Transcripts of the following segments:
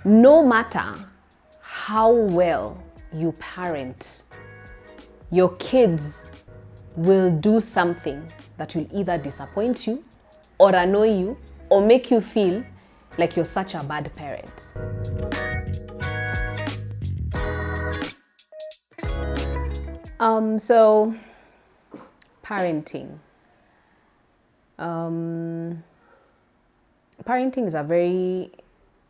No matter how well you parent, your kids will do something that will either disappoint you or annoy you or make you feel like you're such a bad parent. So parenting. Parenting is a very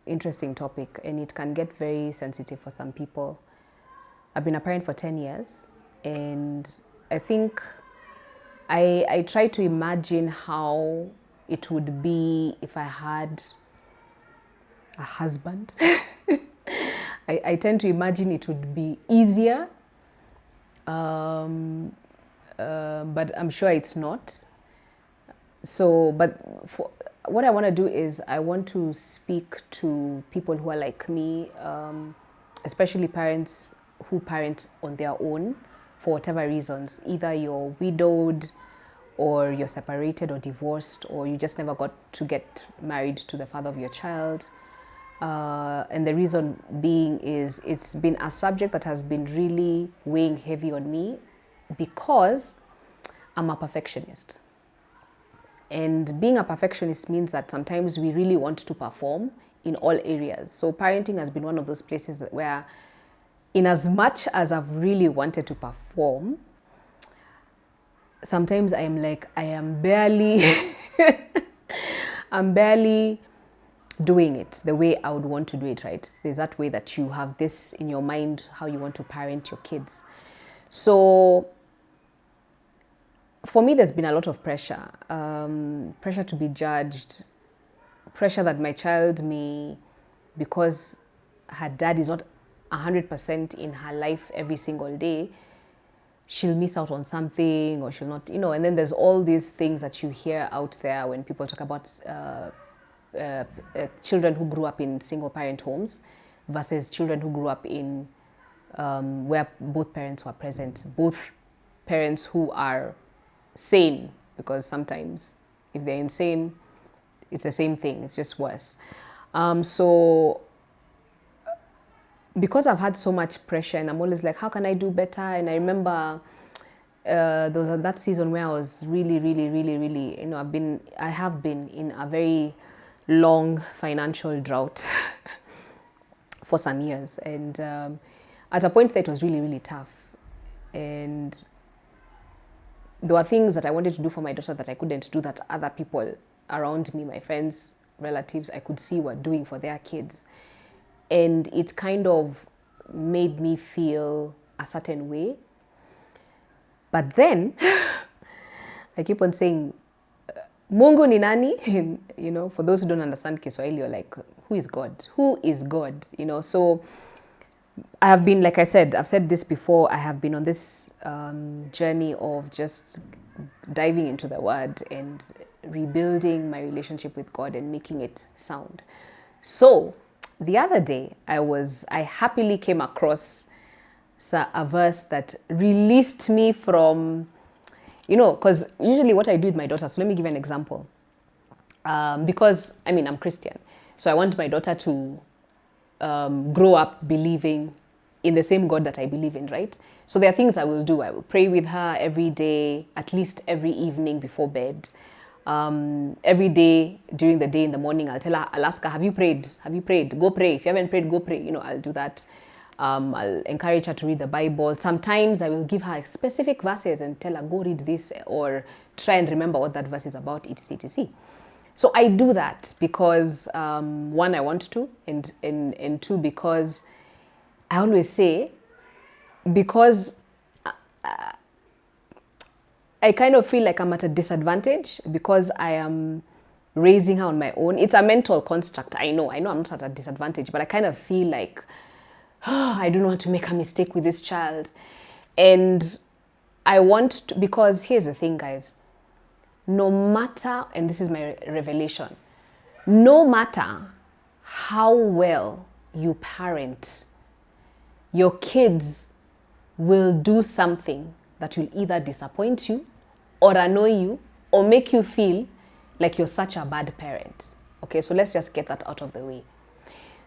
interesting topic and it can get very sensitive for some people. I've been a parent for 10 years and I think I try to imagine how it would be if I had a husband. I tend to imagine it would be easier, but I'm sure it's not. So, but what I want to do is I want to speak to people who are like me, especially parents who parent on their own for whatever reasons. Either you're widowed or you're separated or divorced, or you just never got to get married to the father of your child. And the reason being is it's been a subject that has been really weighing heavy on me because I'm a perfectionist. And being a perfectionist means that sometimes we really want to perform in all areas. So parenting has been one of those places where, in as much as I've really wanted to perform, sometimes I am like, I am barely, I'm barely doing it the way I would want to do it, right? There's that way that you have this in your mind, how you want to parent your kids. So for me, there's been a lot of pressure. Pressure to be judged, pressure that my child may, because her dad is not 100% in her life every single day, she'll miss out on something or she'll not, and then there's all these things that you hear out there when people talk about children who grew up in single parent homes versus children who grew up in where both parents were present, both parents who are sane, because sometimes if they're insane, it's the same thing, it's just worse. So because I've had so much pressure and I'm always like, how can I do better? And I remember there was that season where I was really, I have been in a very long financial drought for some years. And at a point that it was really tough. And there were things that I wanted to do for my daughter that I couldn't do that other people around me, my friends, relatives, I could see were doing for their kids. And it kind of made me feel a certain way. But then, I keep on saying, Mungu ni nani? For those who don't understand Kiswahili, you're like, who is God? Who is God? So I have been, like I said, I've said this before, I have been on this journey of just diving into the word and rebuilding my relationship with God and making it sound. So the other day, I happily came across a verse that released me from, because usually what I do with my daughter, so let me give you an example. Because, I'm Christian, so I want my daughter to grow up believing in the same God that I believe in, right? So there are things I will do. I will pray with her every day, at least every evening before bed. Every day during the day in the morning, I'll tell her, I'll ask her, have you prayed? Have you prayed? Go pray. If you haven't prayed, go pray. I'll do that. I'll encourage her to read the Bible. Sometimes I will give her specific verses and tell her, go read this or try and remember what that verse is about, etc. So I do that because, one, I want to, and two, because I always say, because I kind of feel like I'm at a disadvantage because I am raising her on my own. It's a mental construct. I know I'm not at a disadvantage, but I kind of feel like, I don't want to make a mistake with this child. And I want to, because here's the thing, guys. No matter, and this is my revelation, no matter how well you parent, your kids will do something that will either disappoint you or annoy you or make you feel like you're such a bad parent. Okay, so let's just get that out of the way.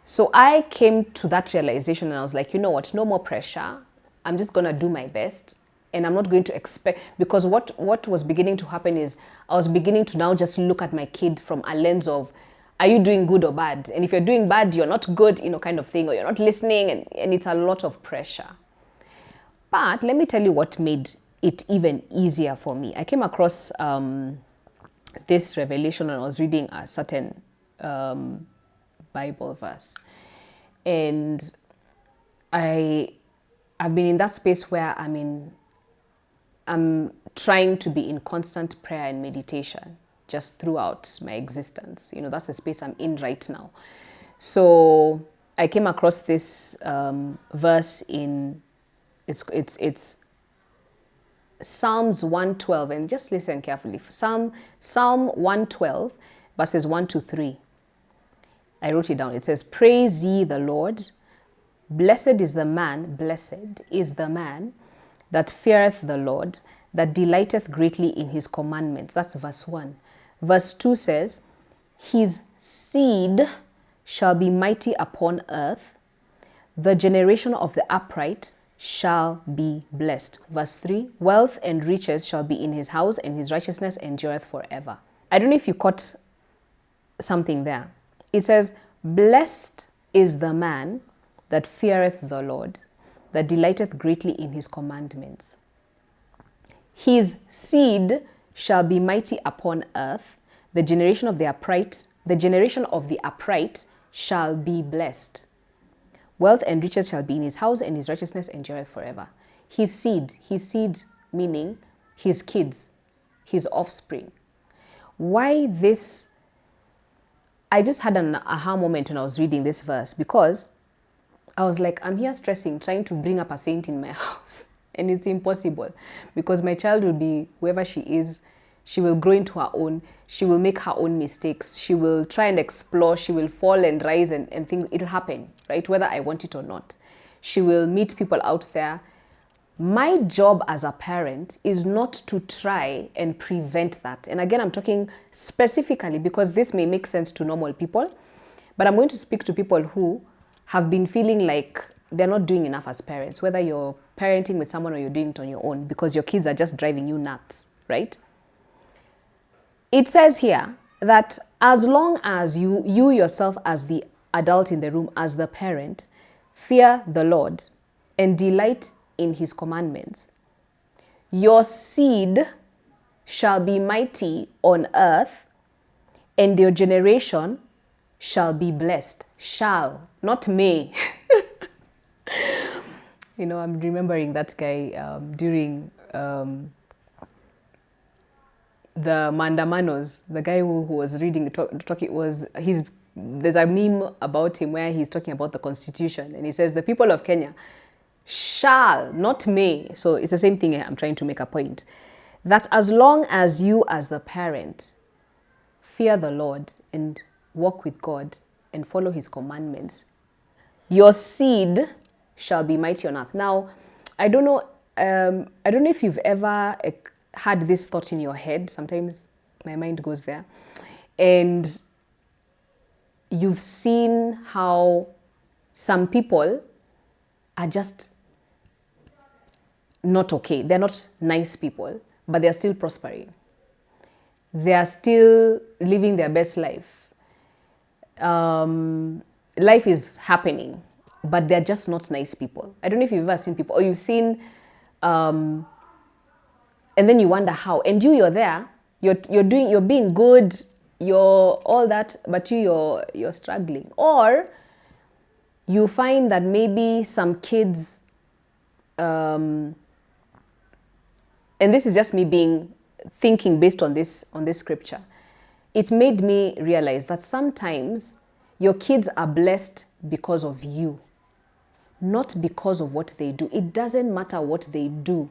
So I came to that realization and I was like, you know what, no more pressure. I'm just going to do my best. And I'm not going to expect, because what was beginning to happen is I was beginning to now just look at my kid from a lens of, are you doing good or bad? And if you're doing bad, you're not good, kind of thing, or you're not listening. And it's a lot of pressure. But let me tell you what made it even easier for me. I came across this revelation and I was reading a certain Bible verse. And I've been in that space where I'm trying to be in constant prayer and meditation just throughout my existence. That's the space I'm in right now. So I came across this verse in it's Psalms 112, and just listen carefully. Psalm 112, verses 1 to 3. I wrote it down. It says, "Praise ye the Lord. Blessed is the man that feareth the Lord, that delighteth greatly in his commandments." That's verse 1. Verse 2 says, "His seed shall be mighty upon earth. The generation of the upright shall be blessed." Verse 3, "Wealth and riches shall be in his house, and his righteousness endureth forever." I don't know if you caught something there. It says, "Blessed is the man that feareth the Lord, that delighteth greatly in his commandments. His seed shall be mighty upon earth. The generation of the upright shall be blessed. Wealth and riches shall be in his house, and his righteousness endureth forever." His seed meaning his kids, his offspring. Why this? I just had an aha moment when I was reading this verse, because I was like, I'm here stressing, trying to bring up a saint in my house. And it's impossible, because my child will be whoever she is. She will grow into her own. She will make her own mistakes. She will try and explore. She will fall and rise and things. It'll happen, right? Whether I want it or not. She will meet people out there. My job as a parent is not to try and prevent that. And again, I'm talking specifically because this may make sense to normal people, but I'm going to speak to people who have been feeling like they're not doing enough as parents, whether you're parenting with someone or you're doing it on your own because your kids are just driving you nuts, right? It says here that as long as you yourself as the adult in the room, as the parent, fear the Lord and delight in his commandments, your seed shall be mighty on earth, and your generation shall be blessed. Shall, not may. I'm remembering that guy during the Mandamanos, the guy who was reading, there's a meme about him where he's talking about the constitution, and he says the people of Kenya shall, not may. So it's the same thing. I'm trying to make a point that as long as you as the parent fear the Lord and walk with God and follow his commandments, your seed shall be mighty on earth. Now, I don't know if you've ever had this thought in your head. Sometimes my mind goes there, and you've seen how some people are just not okay. They're not nice people, but they're still prospering. They are still living their best life. Life is happening, but they're just not nice people. I don't know if you've ever seen people, or you've seen, and then you wonder how. And you're there. You're being good. You're all that, but you're struggling. Or you find that maybe some kids, and this is just me thinking based on this scripture. It made me realize that sometimes your kids are blessed because of you, not because of what they do. It doesn't matter what they do,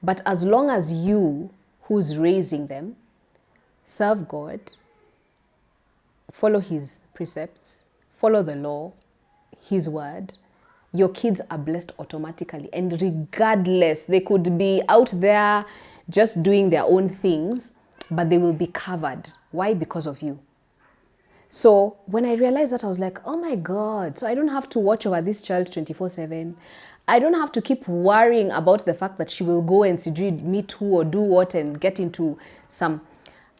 but as long as you, who's raising them, serve God, follow his precepts, follow the law, his word, your kids are blessed automatically. And regardless, they could be out there just doing their own things, but they will be covered. Why? Because of you. So when I realized that, I was like, oh my God, so I don't have to watch over this child 24/7. I don't have to keep worrying about the fact that she will go and meet who or do what and get into some.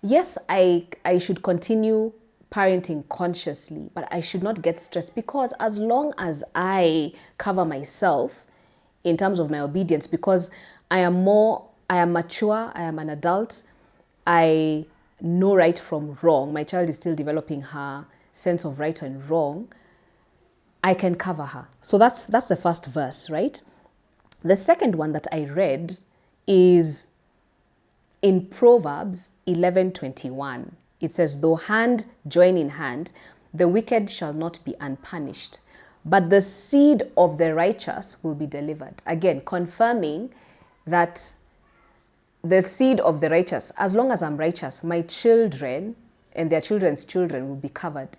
Yes, I should continue parenting consciously, but I should not get stressed, because as long as I cover myself in terms of my obedience, because I am mature, I am an adult, I know right from wrong. My child is still developing her sense of right and wrong. I can cover her. So that's the first verse, right? The second one that I read is in Proverbs 11:21. It says, though hand join in hand, the wicked shall not be unpunished, but the seed of the righteous will be delivered. Again, confirming that the seed of the righteous, as long as I'm righteous, my children and their children's children will be covered.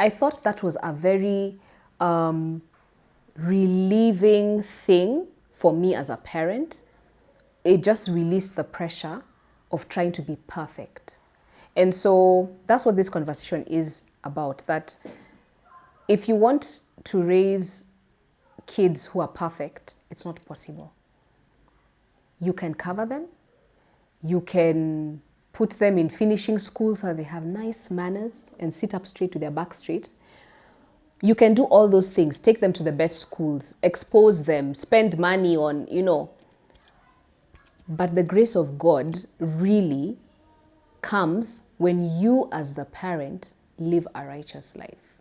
I thought that was a very relieving thing for me as a parent. It just released the pressure of trying to be perfect. And so that's what this conversation is about, that if you want to raise kids who are perfect, it's not possible. You can cover them. You can put them in finishing school so they have nice manners and sit up straight with their back straight. You can do all those things. Take them to the best schools, expose them, spend money on, But the grace of God really comes when you as the parent live a righteous life.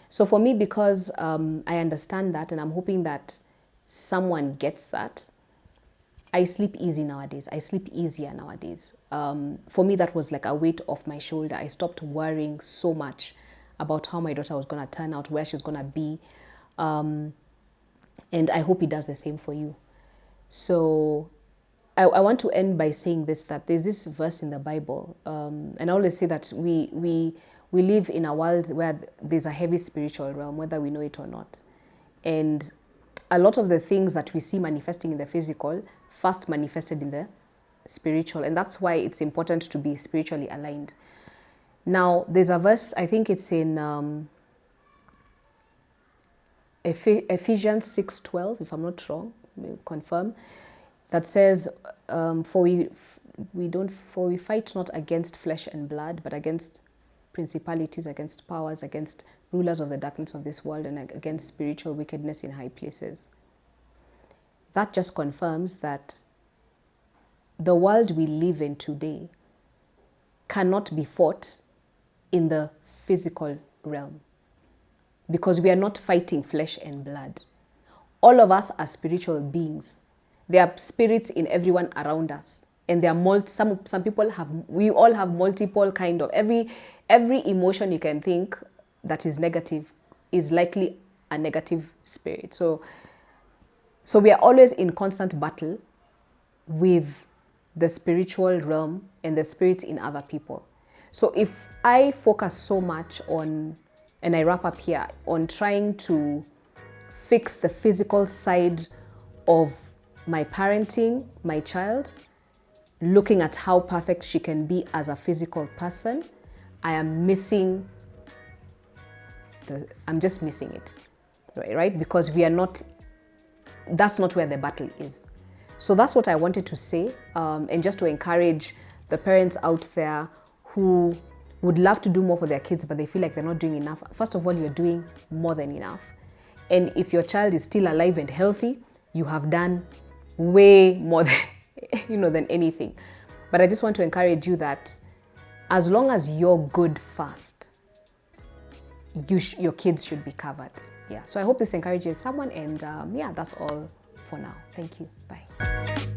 So for me, because I understand that, and I'm hoping that someone gets that, I sleep easy nowadays. I sleep easier nowadays. For me, that was like a weight off my shoulder. I stopped worrying so much about how my daughter was going to turn out, where she was going to be. And I hope it does the same for you. So I want to end by saying this, that there's this verse in the Bible. And I always say that we live in a world where there's a heavy spiritual realm, whether we know it or not. And a lot of the things that we see manifesting in the physical first manifested in the spiritual. And that's why it's important to be spiritually aligned. Now, there's a verse, I think it's in Ephesians 6:12, if I'm not wrong, we'll confirm, that says, for we fight not against flesh and blood, but against principalities, against powers, against rulers of the darkness of this world, and against spiritual wickedness in high places. That just confirms that the world we live in today cannot be fought in the physical realm, because we are not fighting flesh and blood. All of us are spiritual beings. There are spirits in everyone around us, and there are some people have. We all have multiple kind of every emotion you can think that is negative is likely a negative spirit. So we are always in constant battle with the spiritual realm and the spirits in other people. So if I focus so much on, and I wrap up here, on trying to fix the physical side of my parenting, my child, looking at how perfect she can be as a physical person, I'm just missing it, right? Because that's not where the battle is. So that's what I wanted to say, and just to encourage the parents out there who would love to do more for their kids, but they feel like they're not doing enough. First of all, you're doing more than enough. And if your child is still alive and healthy, you have done way more than anything. But I just want to encourage you that as long as you're good first, your kids should be covered. Yeah. So I hope this encourages someone, and that's all for now. Thank you. Bye.